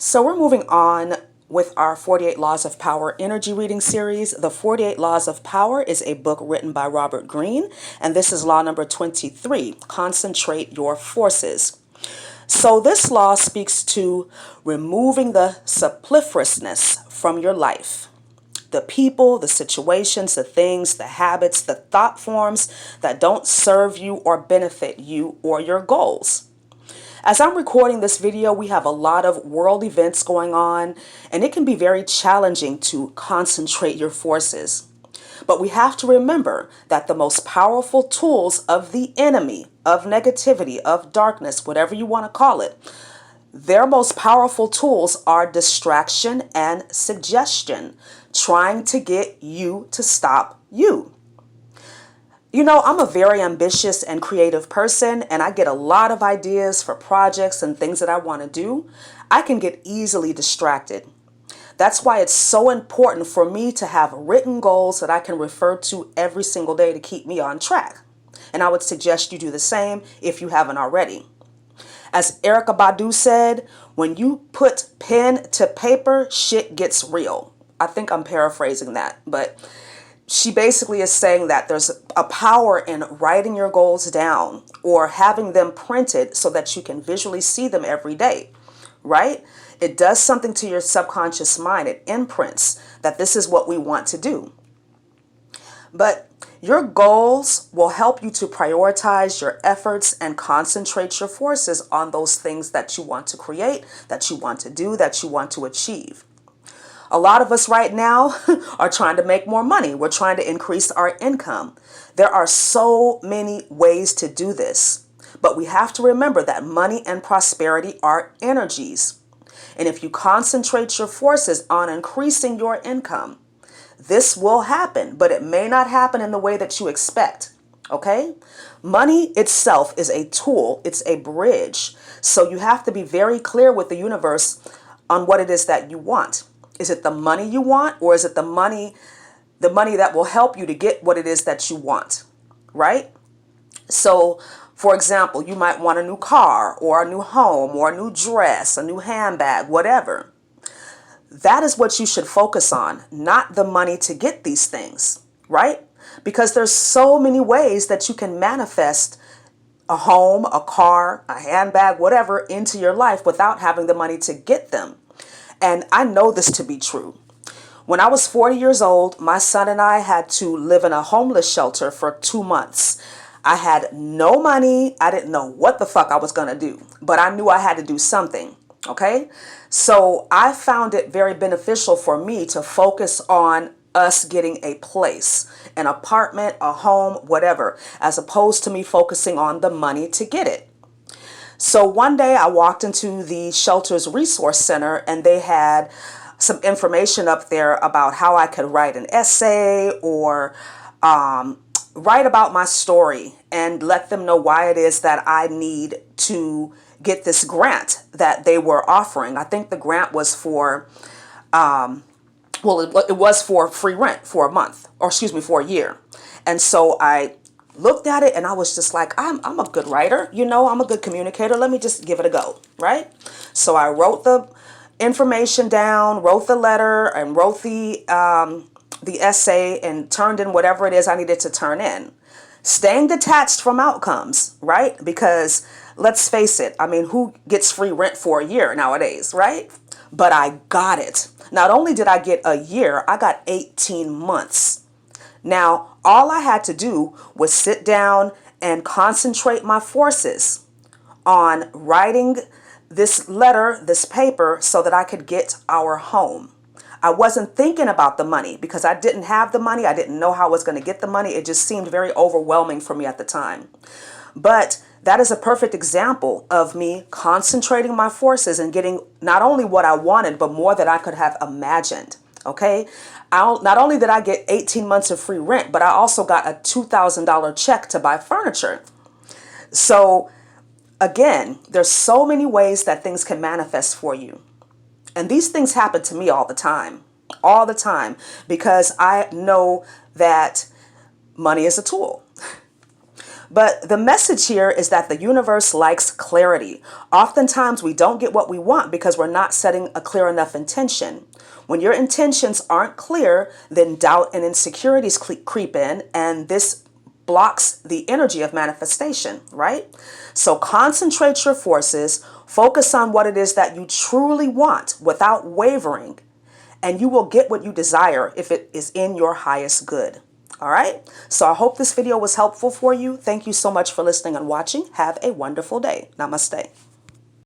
So we're moving on with our 48 Laws of Power energy reading series. The 48 Laws of Power is a book written by Robert Greene, and this is law number 23, Concentrate Your Forces. So this law speaks to removing the superfluousness from your life. The people, the situations, the things, the habits, the thought forms that don't serve you or benefit you or your goals. As I'm recording this video, we have a lot of world events going on, and it can be very challenging to concentrate your forces. But we have to remember that the most powerful tools of the enemy, of negativity, of darkness, whatever you want to call it, their most powerful tools are distraction and suggestion, trying to get you to stop you. You know, I'm a very ambitious and creative person, and I get a lot of ideas for projects and things that I want to do. I can get easily distracted. That's why it's so important for me to have written goals that I can refer to every single day to keep me on track. And I would suggest you do the same if you haven't already. As Erykah Badu said, when you put pen to paper, shit gets real. I think I'm paraphrasing that, but she basically is saying that there's a power in writing your goals down or having them printed so that you can visually see them every day, right? It does something to your subconscious mind. It imprints that this is what we want to do. But your goals will help you to prioritize your efforts and concentrate your forces on those things that you want to create, that you want to do, that you want to achieve. A lot of us right now are trying to make more money. We're trying to increase our income. There are so many ways to do this, but we have to remember that money and prosperity are energies. And if you concentrate your forces on increasing your income, this will happen, but it may not happen in the way that you expect. Okay? Money itself is a tool. It's a bridge. So you have to be very clear with the universe on what it is that you want. Is it the money you want, or is it the money that will help you to get what it is that you want, right? So, for example, you might want a new car or a new home or a new dress, a new handbag, whatever. That is what you should focus on, not the money to get these things, right? Because there's so many ways that you can manifest a home, a car, a handbag, whatever into your life without having the money to get them. And I know this to be true. When I was 40 years old, my son and I had to live in a homeless shelter for 2 months. I had no money. I didn't know what the fuck I was going to do, but I knew I had to do something. Okay. So I found it very beneficial for me to focus on us getting a place, an apartment, a home, whatever, as opposed to me focusing on the money to get it. So one day I walked into the shelter's resource center, and they had some information up there about how I could write an essay or write about my story and let them know why it is that I need to get this grant that they were offering. I think the grant was for, it was for free rent for a month, or excuse me, for a year. And so I looked at it and I was just like, I'm a good writer, I'm a good communicator. Let me just give it a go, right? So I wrote the information down, wrote the letter, and wrote the essay, and turned in whatever it is I needed to turn in. Staying detached from outcomes, right? Because let's face it, I mean, who gets free rent for a year nowadays, right? But I got it. Not only did I get a year, I got 18 months. Now, all I had to do was sit down and concentrate my forces on writing this letter, this paper, so that I could get our home. I wasn't thinking about the money because I didn't have the money. I didn't know how I was going to get the money. It just seemed very overwhelming for me at the time. But that is a perfect example of me concentrating my forces and getting not only what I wanted, but more that I could have imagined. Okay. Not only did I get 18 months of free rent, but I also got a $2,000 check to buy furniture. So again, there's so many ways that things can manifest for you. And these things happen to me all the time, because I know that money is a tool. But the message here is that the universe likes clarity. Oftentimes we don't get what we want because we're not setting a clear enough intention. When your intentions aren't clear, then doubt and insecurities creep in, and this blocks the energy of manifestation, right? So concentrate your forces, focus on what it is that you truly want without wavering, and you will get what you desire if it is in your highest good. All right. So I hope this video was helpful for you. Thank you so much for listening and watching. Have a wonderful day. Namaste.